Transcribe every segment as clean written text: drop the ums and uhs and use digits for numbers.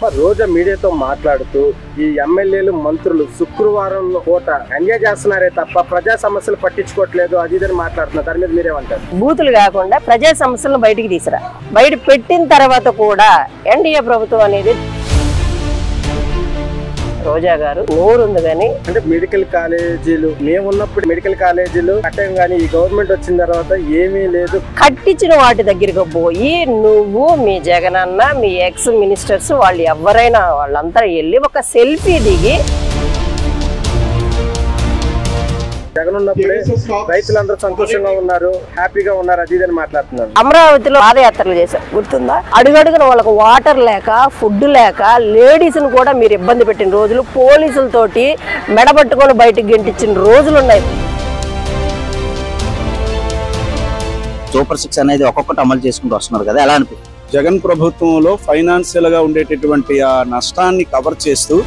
రోజా మీడియాతో మాట్లాడుతూ ఈ ఎమ్మెల్యేలు మంత్రులు శుక్రవారం పూట ఎంజాయ్ చేస్తున్నారే తప్ప ప్రజా సమస్యలు పట్టించుకోవట్లేదు అది ఇదని మాట్లాడుతున్నారు. దాని మీద మీరేమంటారు? బూతులు కాకుండా ప్రజా సమస్యలను బయటికి తీసురా. బయట పెట్టిన తర్వాత కూడా ఎన్డీఏ ప్రభుత్వం అనేది రోజా గారు నోరు ఉంది కానీ అంటే మెడికల్ కాలేజీలు మేమున్నప్పుడు మెడికల్ కాలేజీలు కట్టం కానీ ఈ గవర్నమెంట్ వచ్చిన తర్వాత ఏమీ లేదు. కట్టించిన వాటి దగ్గరికి పోయి నువ్వు మీ జగనన్న మీ ఎక్స్ మినిస్టర్స్ వాళ్ళు ఎవరైనా వాళ్ళంతా వెళ్ళి ఒక సెల్ఫీ దిగి జగన్ ఉన్నప్పుడే రైతులందరూ సంతోషంగా ఉన్నారు, హ్యాపీగా ఉన్నారు అది ఇదని మాట్లాడుతున్నారు. అమరావతిలో పాదయాత్రలు చేశారు గుర్తుందా? అడుగడుగున వాళ్ళకు వాటర్ లేక ఫుడ్ లేక లేడీస్ ను కూడా మీరు ఇబ్బంది పెట్టిన రోజులు, పోలీసులతోటి మెడబట్టుకొని బయటకు గెంటించిన రోజులు ఉన్నాయి. సూపర్ 6 అనేది ఒక్కొక్కటి అమలు చేసుకుంటూ వస్తున్నారు కదా, ఎలా అనిపిస్తుంది? జగన్ ప్రభుత్వంలో ఫైనాన్షియల్ గా ఉండేటటువంటి ఆ నష్టాన్ని కవర్ చేస్తూ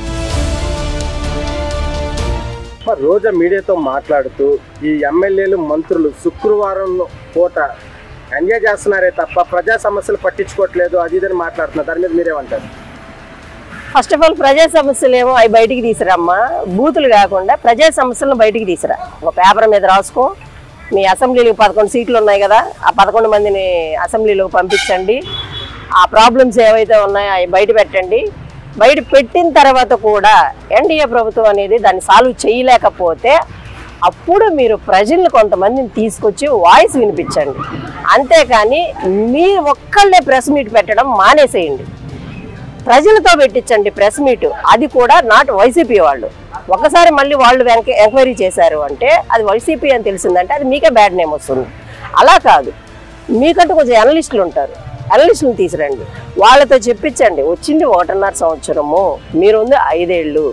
రోజా మీడియాతో మాట్లాడుతూ ఈ ఎమ్మెల్యేలు మంత్రులు శుక్రవారం పూట ఎంజాయ్ చేస్తున్నారే తప్ప ప్రజా సమస్యలు పట్టించుకోవట్లేదు అది ఇదని మాట్లాడుతున్నారు. దాని మీద మీరేమంటారు? ఫస్ట్ ఆఫ్ ఆల్ ప్రజా సమస్యలు ఏమో అవి బయటికి తీసుకురామ్మా. బూతులు కాకుండా ప్రజా సమస్యలను బయటికి తీసుకురా. ఒక పేపర్ మీద రాసుకో. మీ అసెంబ్లీలో 11 సీట్లు ఉన్నాయి కదా, ఆ 11 మందిని అసెంబ్లీలోకి పంపించండి. ఆ ప్రాబ్లమ్స్ ఏవైతే ఉన్నాయో అవి బయట పెట్టండి. బయట పెట్టిన తర్వాత కూడా ఎన్డీఏ ప్రభుత్వం అనేది దాన్ని సాల్వ్ చేయలేకపోతే అప్పుడు మీరు ప్రజలను కొంతమందిని తీసుకొచ్చి వాయిస్ వినిపించండి. అంతేకాని మీరు ఒక్కళ్ళే ప్రెస్ మీట్ పెట్టడం మానేసేయండి. ప్రజలతో పెట్టించండి ప్రెస్ మీట్. అది కూడా నాట్ వైసీపీ వాళ్ళు. ఒకసారి మళ్ళీ వాళ్ళు ఎంక్వైరీ చేశారు అంటే అది వైసీపీ అని తెలిసిందంటే అది మీకే బ్యాడ్ నేమ్ వస్తుంది. అలా కాదు, మీకంటూ కొంచెం అనలిస్టులు ఉంటారు, అనలిస్టులను తీసుకురండి. వాళ్ళతో చెప్పించండి. వచ్చింది 1.5 సంవత్సరము, మీరుంది 5 ఏళ్ళు.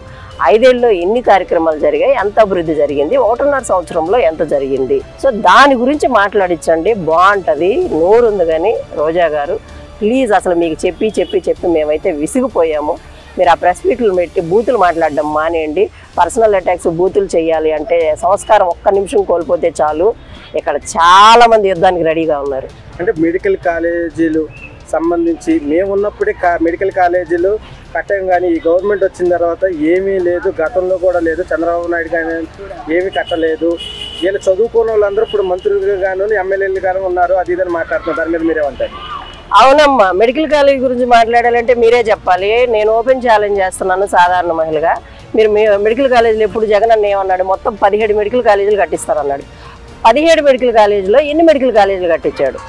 5 ఏళ్ళలో ఎన్ని కార్యక్రమాలు జరిగాయి, ఎంత అభివృద్ధి జరిగింది, 1.5 సంవత్సరంలో ఎంత జరిగింది. సో దాని గురించి మాట్లాడించండి, బాగుంటుంది. నోరుంది కానీ రోజా గారు ప్లీజ్, అసలు మీకు చెప్పి చెప్పి చెప్పి మేమైతే విసిగిపోయాము. మీరు ఆ ప్రెస్ మీట్లు పెట్టి బూతులు మాట్లాడడం మానేయండి. పర్సనల్ అటాక్స్ బూతులు చేయాలి అంటే సంస్కారం ఒక్క నిమిషం కోల్పోతే చాలు. ఇక్కడ చాలా మంది యుద్ధానికి రెడీగా ఉన్నారు. అంటే మెడికల్ కాలేజీలు సంబంధించి మేమున్నప్పుడే మెడికల్ కాలేజీలు కట్టం కానీ ఈ గవర్నమెంట్ వచ్చిన తర్వాత ఏమీ లేదు, గతంలో కూడా లేదు. చంద్రబాబు నాయుడు కానీ ఏమీ కట్టలేదు. వీళ్ళు చదువుకున్న వాళ్ళందరూ ఇప్పుడు మంత్రులుగా గాను ఎమ్మెల్యేలు గాను ఉన్నారు అది ఇదని మాట్లాడుతున్నారు. దాని మీద మీరేమంటారు? అవునమ్మా, మెడికల్ కాలేజ్ గురించి మాట్లాడాలంటే మీరే చెప్పాలి. నేను ఓపెన్ ఛాలెంజ్ చేస్తున్నాను సాధారణ మహిళగా. మీరు మెడికల్ కాలేజీలు ఎప్పుడు జగన్ అన్న ఏమన్నాడు? మొత్తం 17 మెడికల్ కాలేజీలు కట్టిస్తారన్నాడు. 17 మెడికల్ కాలేజీలో ఎన్ని మెడికల్ కాలేజీలు కట్టించాడు?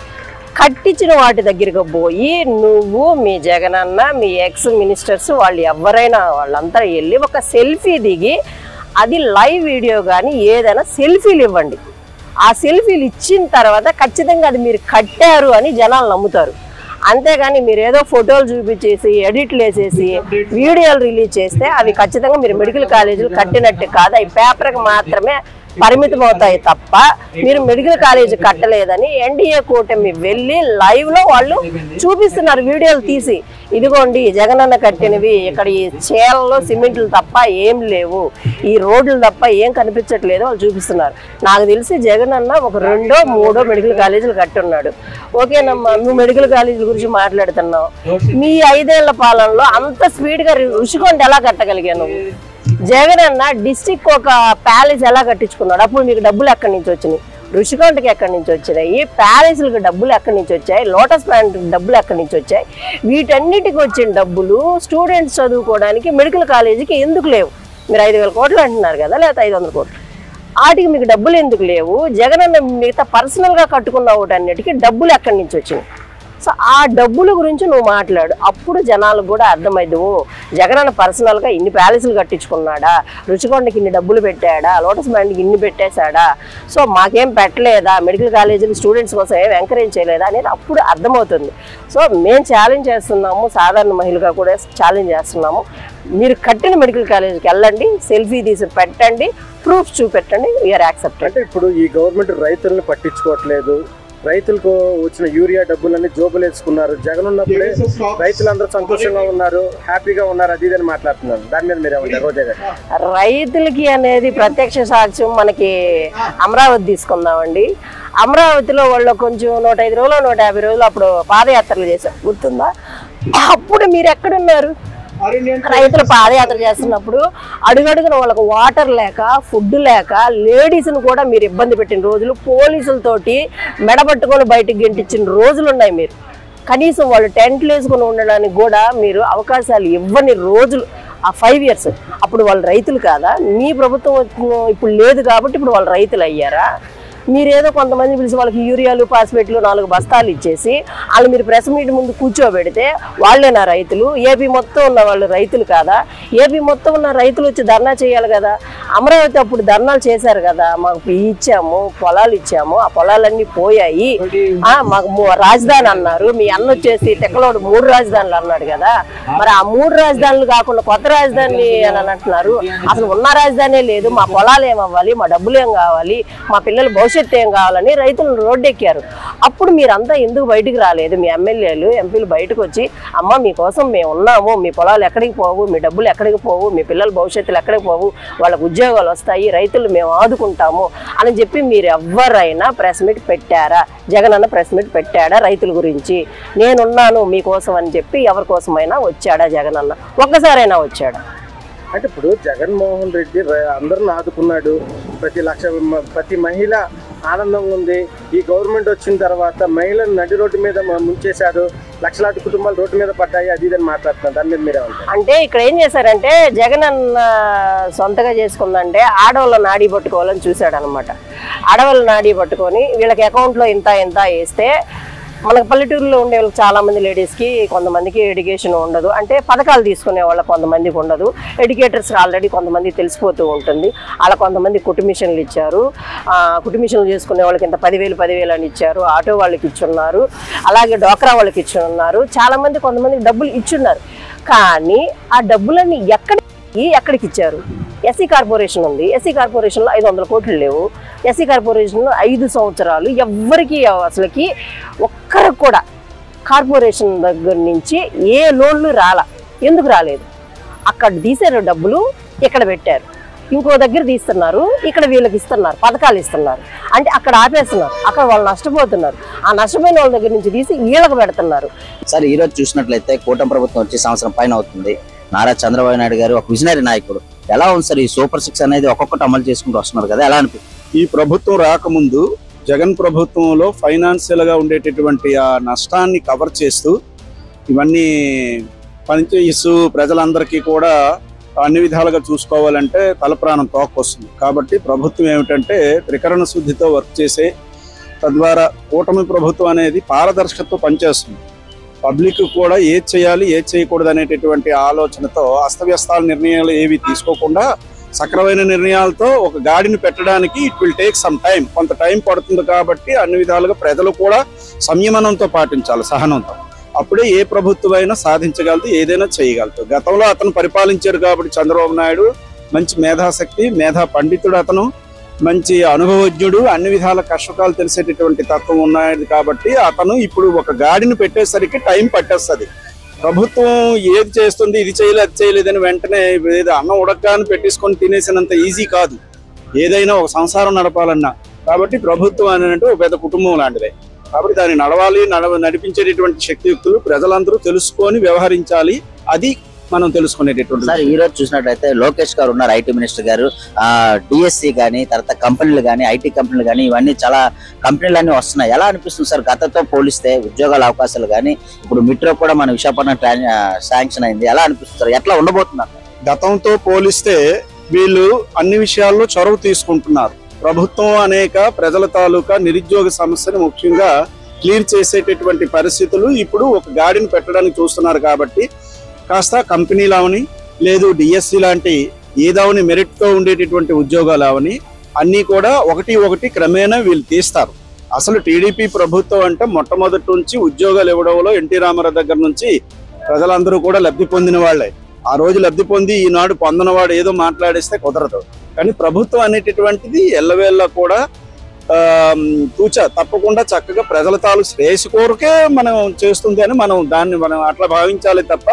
కట్టించిన వాటి దగ్గరికి పోయి నువ్వు మీ జగనన్న మీ ఎక్స్ మినిస్టర్స్ వాళ్ళు ఎవరైనా వాళ్ళంతా వెళ్ళి ఒక సెల్ఫీ దిగి అది లైవ్ వీడియో కానీ ఏదైనా సెల్ఫీలు ఇవ్వండి. ఆ సెల్ఫీలు ఇచ్చిన తర్వాత ఖచ్చితంగా అది మీరు కట్టారు అని జనాలు నమ్ముతారు. అంతేగాని మీరు ఏదో ఫోటోలు చూపించేసి ఎడిట్లు వేసేసి వీడియోలు రిలీజ్ చేస్తే అవి ఖచ్చితంగా మీరు మెడికల్ కాలేజీలు కట్టినట్టు కాదు. అవి పేపర్కి మాత్రమే పరిమితం అవుతాయి తప్ప మీరు మెడికల్ కాలేజీ కట్టలేదని ఎన్డీఏ కూటమి వెళ్ళి లైవ్ లో వాళ్ళు చూపిస్తున్నారు వీడియోలు తీసి. ఇదిగోండి జగనన్న కట్టినవి, ఇక్కడ ఈ చేలలో సిమెంట్లు తప్ప ఏం లేవు, ఈ రోడ్లు తప్ప ఏం కనిపించట్లేదు వాళ్ళు చూపిస్తున్నారు. నాకు తెలిసి జగనన్న ఒక 2 3 మెడికల్ కాలేజీలు కట్టున్నాడు. ఓకేనమ్మా, నువ్వు మెడికల్ కాలేజీల గురించి మాట్లాడుతున్నావు. మీ 5 ఏళ్ల పాలనలో అంత స్పీడ్ గా రుషికొండ ఎలా కట్టగలిగా నువ్వు? జగనన్న డిస్టిక్ ఒక ప్యాలెస్ ఎలా కట్టించుకున్నాడు? అప్పుడు మీకు డబ్బులు ఎక్కడి నుంచి వచ్చినాయి? రుషికొండకి ఎక్కడి నుంచి వచ్చినాయి? ప్యాలెస్లకు డబ్బులు ఎక్కడి నుంచి వచ్చాయి? లోటస్ ప్లాంట్ డబ్బులు ఎక్కడి నుంచి వచ్చాయి? వీటన్నిటికి వచ్చిన డబ్బులు స్టూడెంట్స్ చదువుకోవడానికి మెడికల్ కాలేజీకి ఎందుకు లేవు? మీరు 5,000 కోట్లు అంటున్నారు కదా, లేకపోతే 500 కోట్లు. వాటికి మీకు డబ్బులు ఎందుకు లేవు? జగనన్న మిగతా పర్సనల్గా కట్టుకున్న వాటన్నిటికీ డబ్బులు ఎక్కడి నుంచి వచ్చినాయి? సో ఆ డబ్బుల గురించి నువ్వు మాట్లాడు. అప్పుడు జనాలకు కూడా అర్థమైంది, ఓ జగనన్న పర్సనల్గా ఇన్ని ప్యాలెస్లు కట్టించుకున్నాడా, రుచికొండకి ఇన్ని డబ్బులు పెట్టాడా, లోటస్ బ్యాండ్కి ఇన్ని పెట్టేశాడా, సో మాకేం పెట్టలేదా, మెడికల్ కాలేజీలు స్టూడెంట్స్ కోసం ఏం ఎంకరేజ్ చేయలేదా అనేది అప్పుడు అర్థమవుతుంది. సో మేము ఛాలెంజ్ చేస్తున్నాము, సాధారణ మహిళగా కూడా ఛాలెంజ్ చేస్తున్నాము. మీరు కట్టిన మెడికల్ కాలేజీకి వెళ్ళండి, సెల్ఫీ తీసి పెట్టండి, ప్రూఫ్ చూపెట్టండి, వీఆర్ యాక్సెప్టెడ్. అంటే ఇప్పుడు ఈ గవర్నమెంట్ రైతులను పట్టించుకోవట్లేదు, రైతులకు వచ్చిన యూరియా డబ్బులన్నీ జోబులు వేసుకున్నారు. జగన్ ఉన్నప్పుడే రైతులందరూ సంతోషంగా ఉన్నారు, హ్యాపీగా ఉన్నారు అది ఇదని మాట్లాడుతున్నారు. దాని మీద మీరేమంటారు రోజా గారు? రైతులకి అనేది ప్రత్యక్ష సాక్ష్యం మనకి అమరావతి తీసుకుందామండి. అమరావతిలో వాళ్ళు కొంచెం 105 రోజులు 150 రోజులు అప్పుడు పాదయాత్రలు చేశారు గుర్తుందా? అప్పుడు మీరు ఎక్కడున్నారు? రైతులు పాదయాత్ర చేస్తున్నప్పుడు అడుగడుగున వాళ్ళకు వాటర్ లేక ఫుడ్ లేక లేడీస్ను కూడా మీరు ఇబ్బంది పెట్టిన రోజులు, పోలీసులతోటి మెడబట్టుకొని బయటకు గెంటించిన రోజులు ఉన్నాయి. మీరు కనీసం వాళ్ళు టెంట్లు వేసుకొని ఉండడానికి కూడా మీరు అవకాశాలు ఇవ్వని రోజులు ఆ 5 years. అప్పుడు వాళ్ళు రైతులు కాదా? మీ ప్రభుత్వం ఇప్పుడు లేదు కాబట్టి ఇప్పుడు వాళ్ళు రైతులు అయ్యారా? మీరేదో కొంతమంది పిలిచి వాళ్ళకి యూరియాలు, ఫాస్ఫేట్లు 4 బస్తాలు ఇచ్చేసి వాళ్ళు మీరు ప్రెస్ మీట్ ముందు కూర్చోబెడితే వాళ్ళేనా రైతులు? ఏపీ మొత్తం ఉన్న వాళ్ళు రైతులు కాదా? ఏపీ మొత్తం ఉన్న రైతులు వచ్చి ధర్నా చేయాలి కదా. అమరావతి అప్పుడు ధర్నాలు చేశారు కదా, మాకు ఇచ్చాము, పొలాలు ఇచ్చాము, ఆ పొలాలన్నీ పోయాయి, మాకు రాజధాని అన్నారు. మీ అన్న వచ్చేసి తెక్కలోడు 3 రాజధానులు అన్నాడు కదా. మరి ఆ 3 రాజధానులు కాకుండా కొత్త రాజధాని అని అంటున్నారు. అసలు ఉన్న రాజధానే లేదు. మా పొలాలు ఏమవ్వాలి, మా డబ్బులు ఏం కావాలి, మా పిల్లలు భవిష్యత్తు ఏం కావాలని రైతులు రోడ్డెక్కారు. అప్పుడు మీరంతా ఎందుకు బయటకు రాలేదు? మీ ఎమ్మెల్యేలు, ఎంపీలు బయటకు వచ్చి అమ్మ మీకోసం మేము ఉన్నాము, మీ పొలాలు ఎక్కడికి పోవు, మీ డబ్బులు ఎక్కడికి పోవు, మీ పిల్లల భవిష్యత్తులు ఎక్కడికి పోవు, వాళ్ళకు ఉద్యోగాలు వస్తాయి, రైతులు మేము ఆదుకుంటాము అని చెప్పి మీరు ఎవరైనా ప్రెస్ మీట్ పెట్టారా? జగన్ అన్న ప్రెస్ మీట్ పెట్టాడా రైతుల గురించి? నేనున్నాను మీకోసం అని చెప్పి ఎవరి కోసమైనా వచ్చాడా జగన్ అన్న? ఒక్కసారైనా వచ్చాడా? అంటే ఇప్పుడు జగన్మోహన్ రెడ్డి అందరిని ఆదుకున్నాడు, ప్రతి మహిళ ఆనందంగా ఉంది. ఈ గవర్నమెంట్ వచ్చిన తర్వాత మహిళలు నడి రోడ్డు మీద ముంచేశారు, లక్షలాది కుటుంబాలు రోడ్డు మీద పడ్డాయి, అది ఇదని మాట్లాడుతున్నారు. దాని మీద మీరే ఉంటారు. అంటే ఇక్కడ ఏం చేశారంటే జగన్ అన్న సొంతగా చేసుకుందంటే ఆడవాళ్ళ నాడీ పట్టుకోవాలని చూశాడు అనమాట. ఆడవాళ్ళ నాడీ పట్టుకొని వీళ్ళకి అకౌంట్లో ఇంత వేస్తే మనకు పల్లెటూరులో ఉండే వాళ్ళకి చాలామంది లేడీస్కి కొంతమందికి ఎడ్యుకేషన్ ఉండదు, అంటే పథకాలు తీసుకునే వాళ్ళకి కొంతమందికి ఉండదు. ఎడ్యుకేటర్స్ ఆల్రెడీ కొంతమంది తెలిసిపోతూ ఉంటుంది. అలా కొంతమంది కుటుంబిషన్లు ఇచ్చారు, కుటుంబిషన్లు చేసుకునే వాళ్ళకి ఇంత 10,000 అని ఇచ్చారు, ఆటో వాళ్ళకి ఇచ్చున్నారు, అలాగే డోక్రా వాళ్ళకి ఇచ్చున్నారు, చాలామంది కొంతమందికి డబ్బులు ఇచ్చున్నారు. కానీ ఆ డబ్బులన్నీ ఎక్కడికి ఇచ్చారు? ఎస్సీ కార్పొరేషన్ ఉంది, ఎస్సీ కార్పొరేషన్లో 500 కోట్లు లేవు. ఎస్సీ కార్పొరేషన్లో 5 సంవత్సరాలు ఎవ్వరికి అసలుకి ఒక్కరికి కూడా కార్పొరేషన్ దగ్గర నుంచి ఏ లోన్లు ఎందుకు రాలేదు? అక్కడ తీసారు డబ్బులు, ఇక్కడ పెట్టారు, ఇంకో దగ్గర తీస్తున్నారు, ఇక్కడ వీళ్ళకి ఇస్తున్నారు, పథకాలు ఇస్తున్నారు, అంటే అక్కడ ఆపేస్తున్నారు, అక్కడ వాళ్ళు నష్టపోతున్నారు. ఆ నష్టపోయిన వాళ్ళ దగ్గర నుంచి తీసి వీళ్ళకి పెడుతున్నారు. సార్ ఈరోజు చూసినట్లయితే కూటమి ప్రభుత్వం వచ్చి సంవత్సరం పైన అవుతుంది. నారా చంద్రబాబు నాయుడు గారు ఒక విజనరీ నాయకుడు. ఎలా ఉంది సార్ ఈ సూపర్ 6 అనేది ఒక్కొక్కటి అమలు చేసుకుంటూ వస్తున్నారు కదా, ఎలా అనిపిస్తుంది? ఈ ప్రభుత్వం రాకముందు జగన్ ప్రభుత్వంలో ఫైనాన్షియల్ గా ఉండేటటువంటి ఆ నష్టాన్ని కవర్ చేస్తూ ఇవన్నీ పనిచేస్తూ ప్రజలందరికీ కూడా అన్ని విధాలుగా చూసుకోవాలంటే తలప్రాణం తోకొస్తుంది. కాబట్టి ప్రభుత్వం ఏమిటంటే త్రికరణ శుద్ధితో వర్క్ చేసే, తద్వారా కూటమి ప్రభుత్వం అనేది పారదర్శకతతో పనిచేస్తుంది. పబ్లిక్ కూడా ఏది చేయాలి ఏది చేయకూడదు అనేటటువంటి ఆలోచనతో అస్తవ్యస్తాల నిర్ణయాలు ఏవి తీసుకోకుండా సక్రమైన నిర్ణయాలతో ఒక గాడిని పెట్టడానికి it will take some time, కొంత టైం పడుతుంది. కాబట్టి అన్ని విధాలుగా ప్రజలు కూడా సంయమనంతో పాటించాలి, సహనంతో. అప్పుడే ఏ ప్రభుత్వం అయినా సాధించగలదు, ఏదైనా చేయగలదు. గతంలో అతను పరిపాలించారు కాబట్టి చంద్రబాబు నాయుడు మంచి మేధాశక్తి, మేధా పండితుడు, అతను మంచి అనుభవజ్ఞుడు, అన్ని విధాల కష్టకాలు తెలిసేటటువంటి తత్వం ఉన్నాడు. కాబట్టి అతను ఇప్పుడు ఒక గాడిని పెట్టేసరికి టైం పట్టేస్తుంది. ప్రభుత్వం ఏది చేస్తుంది, ఇది చేయలేదు అది చేయలేదని వెంటనే ఏదో అన్నం ఉడకగానే పెట్టేసుకొని తినేసినంత ఈజీ కాదు ఏదైనా ఒక సంసారం నడపాలన్నా. కాబట్టి ప్రభుత్వం అనేది ఒక పెద్ద కుటుంబం లాంటిదే. కాబట్టి దాన్ని నడిపించేటటువంటి శక్తియుక్తులు ప్రజలందరూ తెలుసుకొని వ్యవహరించాలి. అది మనం తెలుసుకునేటటువంటి. సార్ ఈ రోజు చూసినట్లయితే లోకేష్ గారు ఉన్నారు, ఐటీ మినిస్టర్ గారు. డిఎస్సి కానీ, తర్వాత కంపెనీలు కానీ, ఐటీ కంపెనీలు కానీ, ఇవన్నీ చాలా కంపెనీలు అన్నీ వస్తున్నాయి. ఎలా అనిపిస్తుంది సార్ గతంతో పోలిస్తే ఉద్యోగాల అవకాశాలు కానీ? ఇప్పుడు మెట్రో కూడా మన విశాఖపట్నం శాంక్షన్ అయింది. ఎలా అనిపిస్తుంది, ఎట్లా ఉండబోతున్నారు? గతంతో పోలిస్తే వీళ్ళు అన్ని విషయాల్లో చొరవ తీసుకుంటున్నారు. ప్రభుత్వం అనేక ప్రజల తాలూకా నిరుద్యోగ సమస్యను ముఖ్యంగా క్లియర్ చేసేటటువంటి పరిస్థితులు ఇప్పుడు ఒక గాడిని పెట్టడానికి చూస్తున్నారు. కాబట్టి కాస్త కంపెనీలు అవని, లేదు డిఎస్సి లాంటి ఏదావని మెరిట్తో ఉండేటటువంటి ఉద్యోగాలు అవని అన్నీ కూడా ఒకటి క్రమేణా వీళ్ళు తీస్తారు. అసలు టీడీపీ ప్రభుత్వం అంటే మొట్టమొదటి నుంచి ఉద్యోగాలు ఇవ్వడంలో ఎన్టీ రామారావు దగ్గర నుంచి ప్రజలందరూ కూడా లబ్ధి పొందిన వాళ్లే. ఆ రోజు లబ్ధి పొంది ఈనాడు పొందినవాడు ఏదో మాట్లాడేస్తే కుదరదు. కానీ ప్రభుత్వం అనేటటువంటిది ఎల్లవేళ్ళ కూడా తప్పకుండా చక్కగా ప్రజల తాలూ శ్రేయస్సు కోరికే మనం చేస్తుంది అని దాన్ని అట్లా భావించాలి తప్ప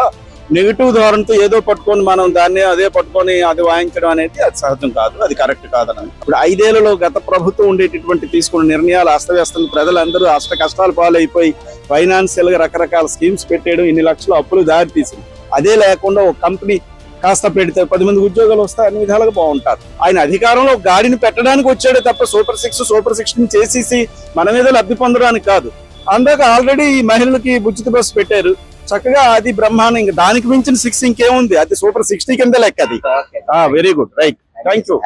నెగిటివ్ ధోరణితో ఏదో పట్టుకొని దాన్ని అదే పట్టుకొని అది వాయించడం అనేది అది సహజం కాదు, అది కరెక్ట్ కాదని. ఇప్పుడు 5 ఏళ్లలో గత ప్రభుత్వం ఉండేటటువంటి తీసుకున్న నిర్ణయాలు అస్తవ్యస్తం, ప్రజలందరూ అష్ట కష్టాలు పాలైపోయి ఫైనాన్షియల్ గా రకరకాల స్కీమ్స్ పెట్టేయడం, ఇన్ని లక్షల అప్పులు దారి తీసింది. అదే లేకుండా ఒక కంపెనీ కాస్త పెడితే 10 మంది ఉద్యోగాలు వస్తే అన్ని విధాలుగా బాగుంటారు. ఆయన అధికారంలో గాడిని పెట్టడానికి వచ్చాడే తప్ప సూపర్ 16 చేసేసి మన మీద లబ్ధి పొందడానికి కాదు. అందాక ఆల్రెడీ ఈ మహిళలకి ఉచిత బస్సు పెట్టారు, చక్కగా అది బ్రహ్మాండం. ఇంకా దానికి మించిన 6 ఇంకేముంది, అది సూపర్ 60 కింద లెక్క అది. Very good, right, thank you.